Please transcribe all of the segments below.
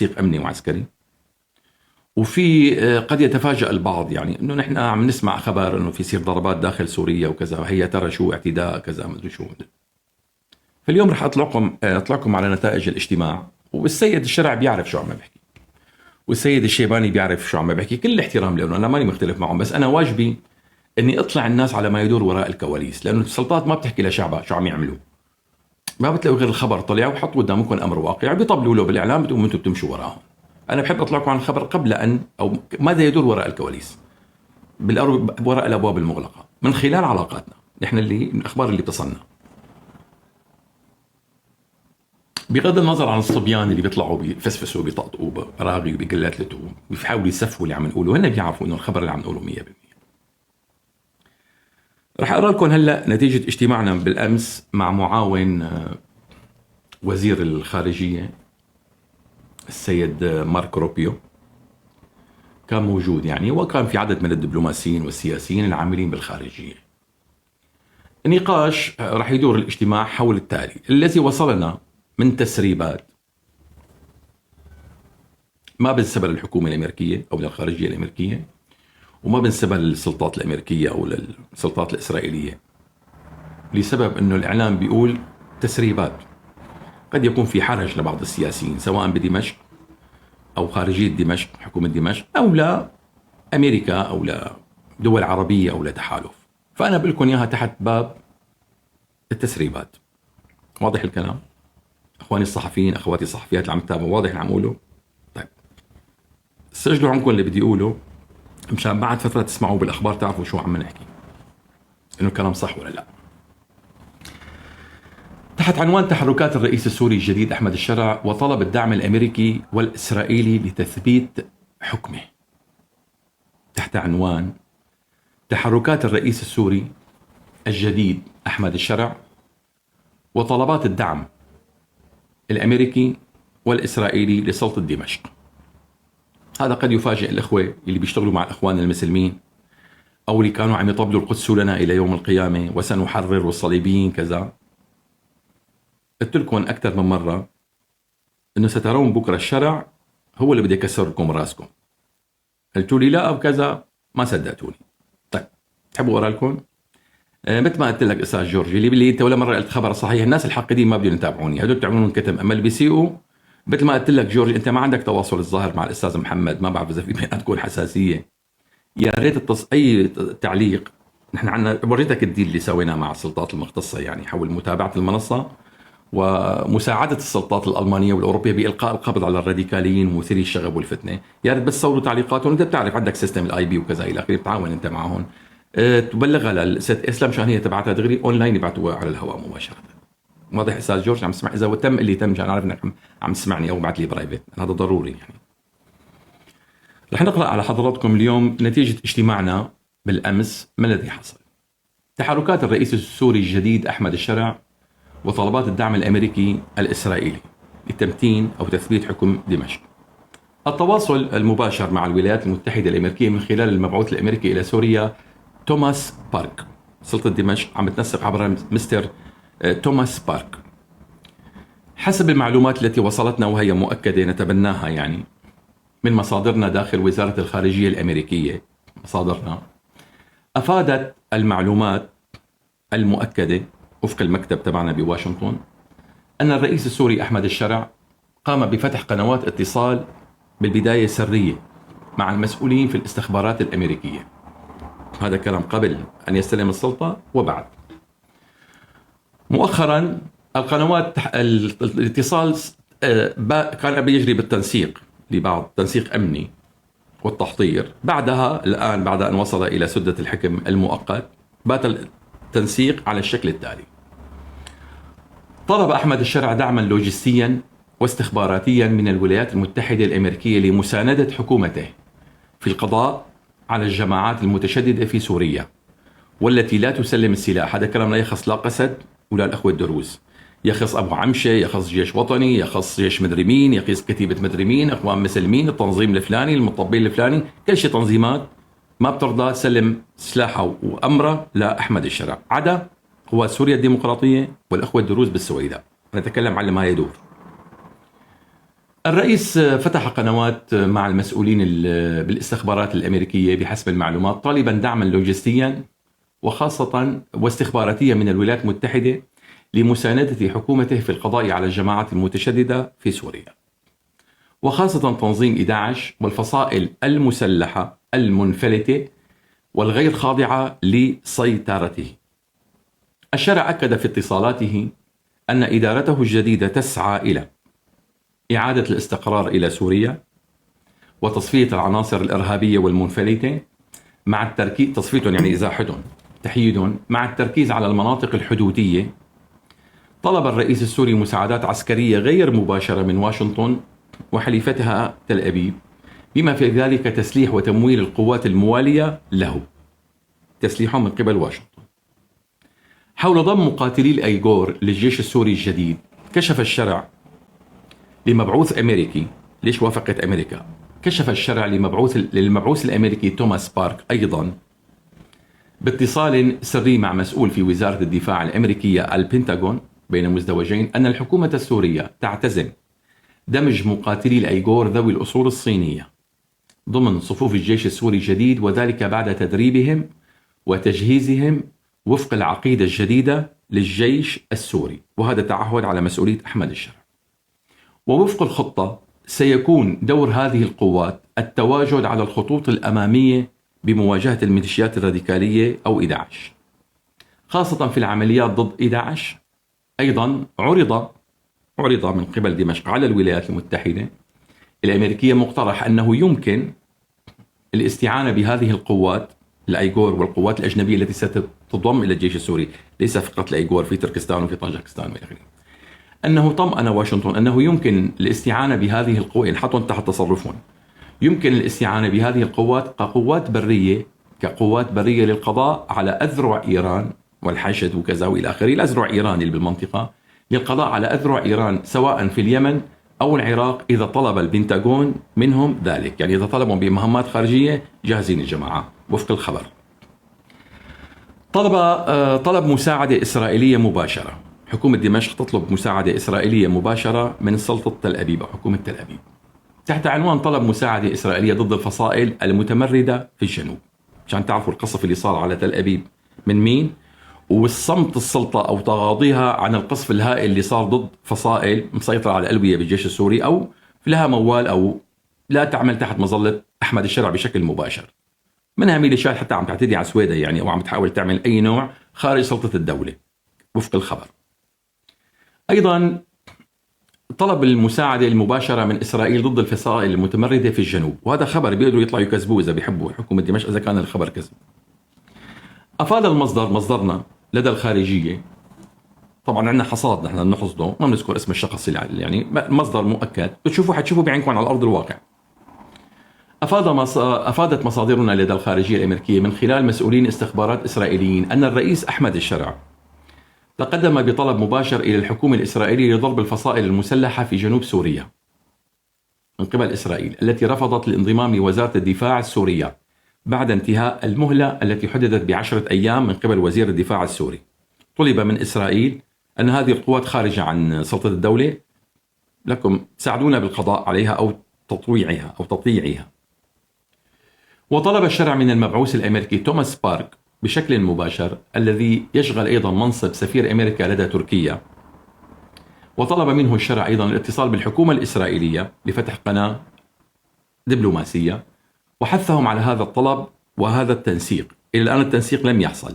تنسيق أمني وعسكري. وفي قد يتفاجأ البعض يعني انه نحن عم نسمع خبر انه في يصير ضربات داخل سوريا وكذا، وهي ترى شو اعتداء كذا ما ادري شو. فاليوم رح اطلعكم على نتائج الاجتماع، والسيد الشرع بيعرف شو عم بحكي، والسيد الشيباني بيعرف شو عم بحكي، كل الاحترام له، انا ماني مختلف معهم، بس انا واجبي اني اطلع الناس على ما يدور وراء الكواليس، لانه السلطات ما بتحكي لشعبها شو عم يعملوا. ما بتلاقوا غير الخبر طلع وحطوا قدامكم امر واقع، بيطبلوا له بالاعلام، بتقوموا انتم بتمشوا وراهم. انا بحب اطلعكم عن الخبر قبل ان او ماذا يدور وراء الكواليس، وراء الابواب المغلقه، من خلال علاقاتنا نحن، اللي الاخبار اللي بتصلنا. بغض النظر عن الصبيان اللي بيطلعوا بيفسفسوا بيطقطقوا براغي وبقلاتلتوا وبيحاولوا يسفوا اللي عم نقوله، هن بيعرفوا انه الخبر اللي عم نقوله 100%. رح اقرا لكم هلا نتيجه اجتماعنا بالامس مع معاون وزير الخارجيه السيد مارك روبيو. كان موجود يعني، وكان في عدد من الدبلوماسيين والسياسيين العاملين بالخارجيه. النقاش رح يدور الاجتماع حول التالي: الذي وصلنا من تسريبات ما بنسبها للحكومة الأمريكية أو للخارجية الأمريكية، وما بنسبها للسلطات الأمريكية أو للسلطات الإسرائيلية، لسبب أنه الإعلام بيقول تسريبات. قد يكون في حرج لبعض السياسيين سواء بدمشق أو خارجية دمشق، حكومة دمشق، أو لأمريكا أو لدول عربية أو لتحالف. فأنا بقول لكم إياها تحت باب التسريبات. واضح الكلام؟ أخواني الصحفيين، أخواتي الصحفيات اللي عم تتابعوا، واضح اللي عم أقوله؟ طيب سجلوا عنكم اللي بدي أقوله، مشان بعد فترة تسمعوا بالأخبار تعرفوا شو عم نحكي، إنه الكلام صح ولا لا. تحت عنوان تحركات الرئيس السوري الجديد أحمد الشرع وطلب الدعم الأمريكي والإسرائيلي لتثبيت حكمه. تحت عنوان تحركات الرئيس السوري الجديد أحمد الشرع وطلبات الدعم الأمريكي والإسرائيلي لسلطة دمشق. هذا قد يفاجئ الإخوة اللي بيشتغلوا مع الإخوان المسلمين، أو اللي كانوا عم يطبلوا القدس لنا إلى يوم القيامة وسنحرر والصليبيين كذا. قلت لكم أكثر من مرة إنه سترون بكرة الشرع هو اللي بده يكسر لكم راسكم. قلتوا لي لا أو كذا، ما صدقتوني. طيب تحبوا أقرأ لكم؟ مثل ما قلت لك أستاذ جورج، اللي أنت ولا مرة قلت خبر صحيح، الناس الحاقدين ما بدهم يتابعوني، هدول بتعملون كتم، أما اللي بيسيئوا مثل ما قلت لك جورج، أنت ما عندك تواصل الظاهر مع الأستاذ محمد، ما بعرف إذا في بيناتكم حساسية. يا ريت أي تعليق. نحن عندنا وريتك الديل اللي سويناه مع السلطات المختصة، يعني حول متابعة المنصة ومساعدة السلطات الألمانية والأوروبية بإلقاء القبض على الراديكاليين ومثيري الشغب والفتنة. يا ريت بس صوروا تعليقاتهم، أنت بتعرف عندك سيستم الآي بي وكذا إلى آخره، بتعاون أنت معهم، تبلغها للست إسلام شان هي تبعتها دغري أونلاين يبعتوها على الهواء مباشرة. واضح أستاذ جورج؟ عم تسمع؟ إذا تم اللي تم، عشان أعرف إنك عم تسمعني، أو بعت لي برايفت، هذا ضروري يعني. رح نقرأ على حضراتكم اليوم نتيجة اجتماعنا بالأمس. ما الذي حصل؟ تحركات الرئيس السوري الجديد أحمد الشرع وطلبات الدعم الأمريكي الإسرائيلي لتمتين أو تثبيت حكم دمشق. التواصل المباشر مع الولايات المتحدة الأمريكية من خلال المبعوث الأمريكي إلى سوريا توماس بارك. سلطة دمشق عم تنسق عبر مستر توماس بارك. حسب المعلومات التي وصلتنا، وهي مؤكدة نتبناها يعني من مصادرنا داخل وزارة الخارجية الأمريكية، مصادرنا أفادت المعلومات المؤكدة وفق المكتب تبعنا بواشنطن أن الرئيس السوري أحمد الشرع قام بفتح قنوات اتصال بالبداية سرية مع المسؤولين في الاستخبارات الأمريكية. هذا كلام قبل أن يستلم السلطة وبعد. مؤخرا القنوات الاتصال كان بيجري بالتنسيق لبعض تنسيق أمني والتحضير. بعدها الآن بعد أن وصل إلى سدة الحكم المؤقت بات التنسيق على الشكل التالي: طلب أحمد الشرع دعما لوجستيا واستخباراتيا من الولايات المتحدة الأمريكية لمساندة حكومته في القضاء على الجماعات المتشددة في سوريا والتي لا تسلم السلاح. هذا كلام لا يخص لا قسد ولا الأخوة الدروز، يخص أبو عمشة، يخص جيش وطني، يخص جيش مدري مين، يخص كتيبة مدري مين، أخوان مسلمين، التنظيم الفلاني، المطبين الفلاني، كل شيء تنظيمات ما بترضى سلم سلاحه وأمره لأحمد الشرع، عدا قوات سوريا الديمقراطية والأخوة الدروز بالسويداء. نتكلم على ما يدور. الرئيس فتح قنوات مع المسؤولين بالاستخبارات الأمريكية بحسب المعلومات طالبا دعما لوجستيا وخاصة واستخباراتيا من الولايات المتحدة لمساندة حكومته في القضاء على الجماعات المتشددة في سوريا، وخاصة تنظيم 11 والفصائل المسلحة المنفلتة والغير خاضعة لسيطرته. الشرع أكد في اتصالاته أن إدارته الجديدة تسعى إلى إعادة الاستقرار إلى سوريا وتصفية العناصر الإرهابية والمنفلتة مع التركيز تصفيتهم يعني إزاحتهم تحييدهم مع التركيز على المناطق الحدودية. طلب الرئيس السوري مساعدات عسكرية غير مباشرة من واشنطن وحليفتها تل أبيب، بما في ذلك تسليح وتمويل القوات الموالية له، تسليحهم من قبل واشنطن. حول ضم مقاتلي الأيغور للجيش السوري الجديد، كشف الشرع لمبعوث أمريكي. ليش وافقت أمريكا؟ كشف الشرع للمبعوث الأمريكي توماس بارك أيضا باتصال سري مع مسؤول في وزارة الدفاع الأمريكية البنتاغون بين مزدوجين أن الحكومة السورية تعتزم دمج مقاتلي الأيغور ذوي الأصول الصينية ضمن صفوف الجيش السوري الجديد، وذلك بعد تدريبهم وتجهيزهم وفق العقيدة الجديدة للجيش السوري، وهذا تعهد على مسؤولية أحمد الشرع. ووفق الخطة سيكون دور هذه القوات التواجد على الخطوط الأمامية بمواجهة الميليشيات الراديكالية أو 11، خاصة في العمليات ضد 11. أيضا عرض من قبل دمشق على الولايات المتحدة الأمريكية مقترح أنه يمكن الاستعانة بهذه القوات الأيغور والقوات الأجنبية التي ستضم إلى الجيش السوري، ليس فقط الأيغور، في تركستان وفي طاجكستان وإلى آخره، أنه طمأن واشنطن أنه يمكن الاستعانة بهذه القوات، ينحطون تحت تصرفهم، يمكن الاستعانة بهذه القوات كقوات برية للقضاء على أذرع إيران والحشد وكذا وإلى آخره، الأذرع إيران اللي بالمنطقة، للقضاء على أذرع إيران سواء في اليمن أو العراق إذا طلب البنتاغون منهم ذلك، يعني إذا طلبوا بمهمات خارجية جاهزين الجماعة وفق الخبر. طلب مساعدة إسرائيلية مباشرة. حكومة دمشق تطلب مساعدة إسرائيلية مباشرة من سلطة تل أبيب أو حكومة تل أبيب تحت عنوان طلب مساعدة إسرائيلية ضد الفصائل المتمردة في الجنوب. عشان تعرفوا القصف اللي صار على تل أبيب من مين، والصمت السلطة أو تغاضيها عن القصف الهائل اللي صار ضد فصائل مسيطرة على الألوية بالجيش السوري أو لها موال أو لا تعمل تحت مظلة أحمد الشرع بشكل مباشر. منها ميليشيات حتى عم تعتدي على سويدا يعني، أو عم تحاول تعمل أي نوع خارج سلطة الدولة وفق الخبر. أيضا طلب المساعدة المباشرة من إسرائيل ضد الفصائل المتمردة في الجنوب، وهذا خبر بيقدروا يطلعوا يكذبوه إذا بيحبوا حكومة دمشق إذا كان الخبر كذب. أفاد مصدرنا لدى الخارجية، طبعا عندنا حصاد نحن بنحصده، ما بنذكر اسم الشخص يعني مصدر مؤكد بتشوفوا حتشوفوا بعينكم على أرض الواقع. أفادت مصادرنا لدى الخارجية الأمريكية من خلال مسؤولين استخبارات إسرائيليين أن الرئيس أحمد الشرع تقدم بطلب مباشر إلى الحكومة الإسرائيلية لضرب الفصائل المسلحة في جنوب سوريا من قبل إسرائيل، التي رفضت الانضمام لوزارة الدفاع السورية بعد انتهاء المهلة التي حددت ب10 أيام من قبل وزير الدفاع السوري. طلب من إسرائيل أن هذه القوات خارجة عن سلطة الدولة، لكم تساعدونا بالقضاء عليها أو تطييعها. وطلب الشرع من المبعوث الأمريكي توماس بارك بشكل مباشر، الذي يشغل أيضا منصب سفير أمريكا لدى تركيا، وطلب منه الشرع أيضا الاتصال بالحكومة الإسرائيلية لفتح قناة دبلوماسية، وحثهم على هذا الطلب وهذا التنسيق. إلى الآن التنسيق لم يحصل.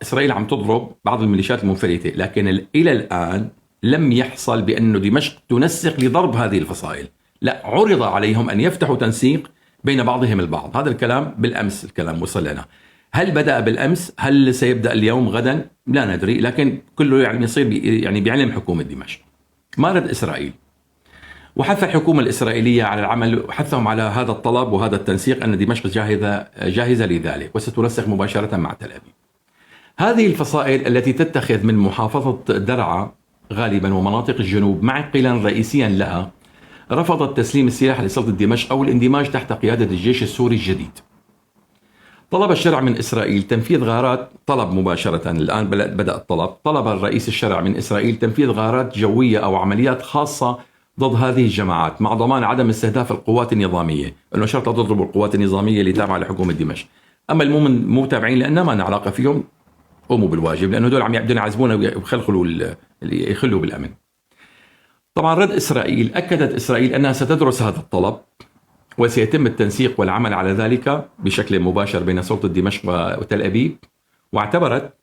إسرائيل عم تضرب بعض الميليشيات المنفلتة، لكن إلى الآن لم يحصل بأن دمشق تنسق لضرب هذه الفصائل، لا، عرض عليهم أن يفتحوا تنسيق بين بعضهم البعض. هذا الكلام بالأمس، الكلام وصل لنا. هل بدأ بالأمس؟ هل سيبدأ اليوم غدا؟ لا ندري، لكن كله يعني يصير يعني بعلم حكومة دمشق. مارد إسرائيل وحث الحكومة الإسرائيلية على العمل، حثهم على هذا الطلب وهذا التنسيق، أن دمشق جاهزة لذلك وستنسق مباشرة مع تل أبيب. هذه الفصائل التي تتخذ من محافظة درعا غالبا ومناطق الجنوب معقلا رئيسيا لها، رفضت تسليم السلاح لسلطة دمشق أو الاندماج تحت قيادة الجيش السوري الجديد. طلب الشرع من إسرائيل تنفيذ غارات، طلب مباشرة الآن بدأ الطلب، طلب الرئيس الشرع من إسرائيل تنفيذ غارات جوية أو عمليات خاصة ضد هذه الجماعات مع ضمان عدم استهداف القوات النظامية، أنه شرط تضرب القوات النظامية اللي تابعة لحكومة دمشق. أما مو تابعين لأننا ما لنا علاقة فيهم، قوموا بالواجب، لأنه دول عم يبدون يعذبونا ويخلخلوا اللي يخلوا بالأمن. طبعا رد إسرائيل، أكدت إسرائيل أنها ستدرس هذا الطلب وسيتم التنسيق والعمل على ذلك بشكل مباشر بين سلطة دمشق وتل أبيب، واعتبرت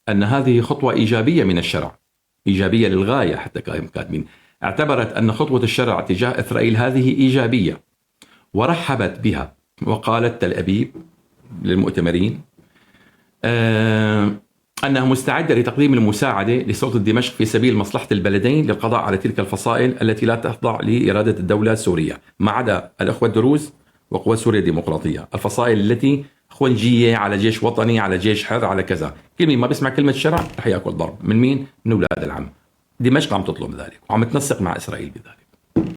أن هذه خطوة إيجابية من الشرع، إيجابية للغاية حتى كاتبين. اعتبرت أن خطوة الشرع تجاه إسرائيل هذه إيجابية ورحبت بها، وقالت تل أبيب للمؤتمرين أنها مستعدة لتقديم المساعدة لسلطة دمشق في سبيل مصلحة البلدين للقضاء على تلك الفصائل التي لا تخضع لإرادة الدولة السورية، ما عدا الأخوة الدروز وقوات سوريا الديمقراطية، الفصائل التي خونجية على جيش وطني، على جيش حر، على كذا. كل مين ما بيسمع كلمة شرع رح يأكل ضرب. من مين؟ من أولاد العم. دمشق عم تطلب ذلك وعم تنسق مع إسرائيل بذلك.